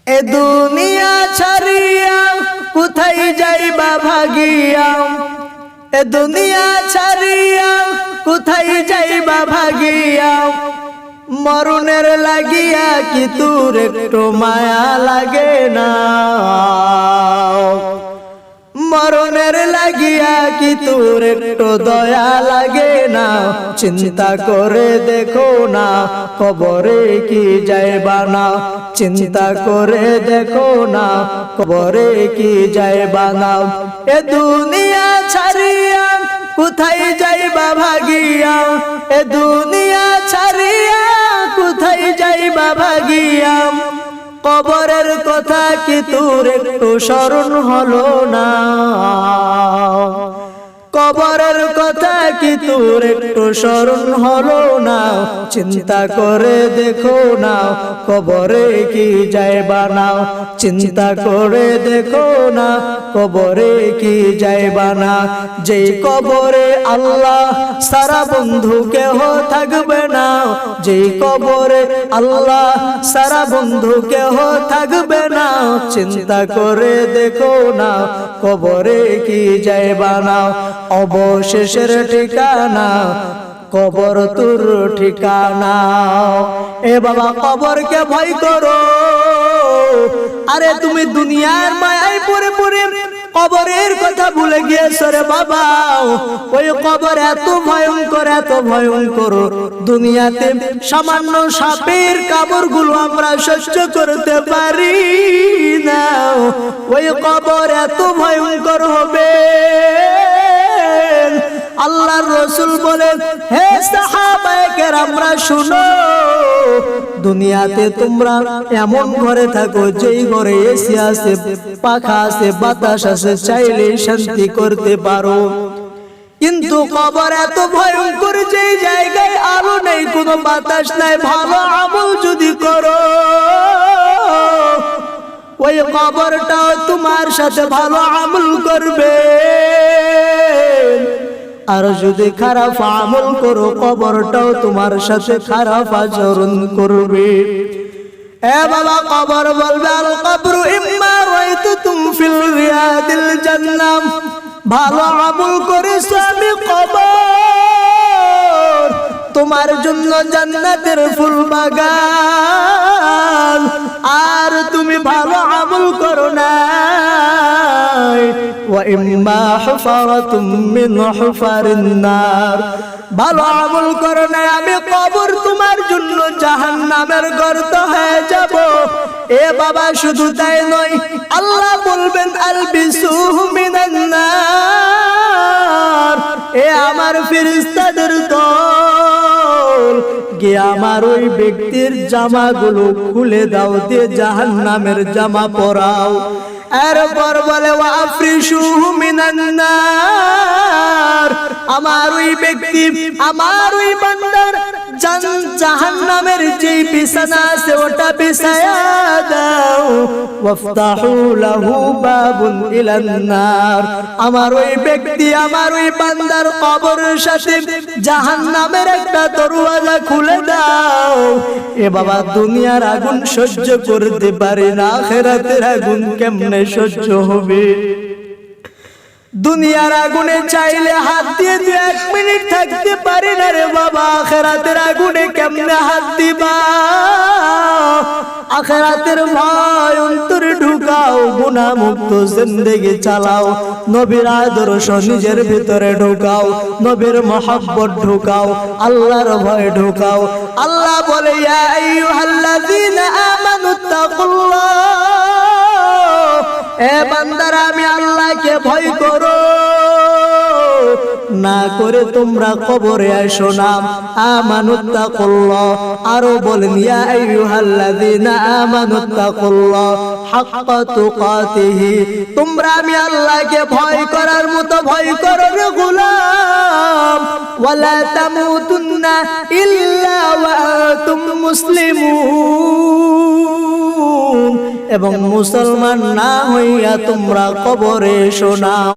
এ দুনিয়া ছাড়িয়া কোথায় যাইবা ভাগিয়া, এ দুনিয়া ছাড়িয়া কোথায় যাইবা ভাগিয়া, মরণের লাগিয়া কি তোর একটু মায়া লাগে না, মরণের লাগিয়া কি তোর একটু দয়া লাগে না, চিন্তা করে দেখো না কবরে কি যাইবা না, চিন্তা করে দেখো না কবরে কি যাইবা না। এ দুনিয়া ছাড়িয়া কোথায় যাইবা ভাগিয়া, এ দুনিয়া ছাড়িয়া কোথায় যাইবা ভাগিয়া, কবরের কথা কি তোর একটু স্মরণ হলো না, কবরের কথা কি তোর একটু স্মরণ হলো না, চিন্তা করে দেখো না কবরে কি যাইবা না, চিন্তা করে দেখো না কবরে কি যাইবা না। যেই কবরে আল্লাহ সারা বন্ধু কেহ থাকবে না, যেই কবরে আল্লাহ সারা বন্ধু কেহ থাকবে না, চিন্তা করে দেখো না কবরে কি যাইবা না। অবশেষের ঠিকানা কবর তোর ঠিকানা। এ বাবা কবরকে ভয় করো, আরে তুমি দুনিয়ার মায়ায় পড়ে পড়ে কবরের কথা ভুলে গিয়েছো রে বাবা। ওই কবর এত ভয়ঙ্কর, এত ভয়ঙ্কর, দুনিয়াতে সামান্য সাপের কামড় গুলো আমরা সহ্য করতে পারি না, ওই কবর এত ভয়ঙ্কর হবে। আল্লাহর রাসূল বলেন, হে সাহাবায়ে কেরামরা শুনো, দুনিয়াতে তোমরা এমন ঘরে থাকো যেই ঘরে এসি আছে, পাখা আছে, বাতাস আছে, চাইলে শান্তি করতে পারো, কিন্তু কবর এত ভয়ঙ্কর যেই জায়গায় আলো নেই, কোনো বাতাস নাই, ভালো আমল যদি করো ওই কবরটাও তোমার সাথে ভালো আমল করবে, আর যদি খারাপ আমল করো কবরটাও তোমার সাথে খারাপ আচরণ করবে। এ বাবা কবর বলবে, আল কবরু ইম্মা রাইতুতুম ফিল রিয়াদিল জান্নাহ, ভালো আমল করেছ আমি কবর তোমার জন্য জান্নাতের ফুল বাগান, আর তুমি ভালো আমল করো না, ওয়া ইম্মা হুফারাতুম মিন হুফারিন নার, ভালো আমল করো না আমি কবর তোমার জন্য জাহান্নামের গর্ত হয়ে যাব। এ বাবা শুধু তাই নয়, আল্লাহ বলবেন আলবিসুহু মিনান নার, এ আমার ফেরেশতাদের দল গিয়ে আমার ওই ব্যক্তির জামাগুলো খুলে দাও, দিয়ে জাহান্নামের জামা পরাও। এরপর বলে ওয়াফরিশুহু মিনান নার, আমার ওই ব্যক্তি, আমার ওই বান্দার জাহান্নামের যে বিছানা আছে ওটা বিছায়া দাও। ওয়াফতাহু লাহু বাবুন ইলান নার, আমার ওই ব্যক্তি, আমার ওই বান্দার কবরের সাথে জাহান্নামের একটা দরওয়াজা খুলে দাও। এ বাবা দুনিয়ার আগুন সহ্য করতে পারি না, আখিরাতের আগুন কেমনে সহ্য হবে? দুনিয়ার আগুনে চাইলে হাত দিয়ে 1 মিনিট থাকতে পারি না রে বাবা, আখিরাতের আগুনে কেমনে হাত দিবা? আখিরাতের ভয় অন্তরে ঢুকাও, গুনাহ মুক্ত জিন্দেগি চালাও, নবীর আদর্শ নিজের ভিতরে ঢুকাও, নবীর মহব্বত ঢুকাও, আল্লাহর ভয় ঢুকাও। আল্লাহ বলে, ইয়া আইয়ুহাল্লাযীনা আমানুত্তাকুল্লাহ, এ বান্দারা আমি আল্লাহকে ভয় করো, না করে তোমরা কবরে আসো না। আমানুত্তাকুল্লাহ, আরো বলেন ইয়া আইয়ুহাল্লাযীনা আমানুত্তাকুল্লাহ হাক্কা তুকাতিহি, তোমরা আমি আল্লাহকে ভয় করার মতো ভয় করো রে গোলাম। ওয়ালা তামুতুন্না ইল্লা ওয়া আনতুম মুসলিমুন, এবং মুসলমান না হইয়া তোমরা কবরে এসো না।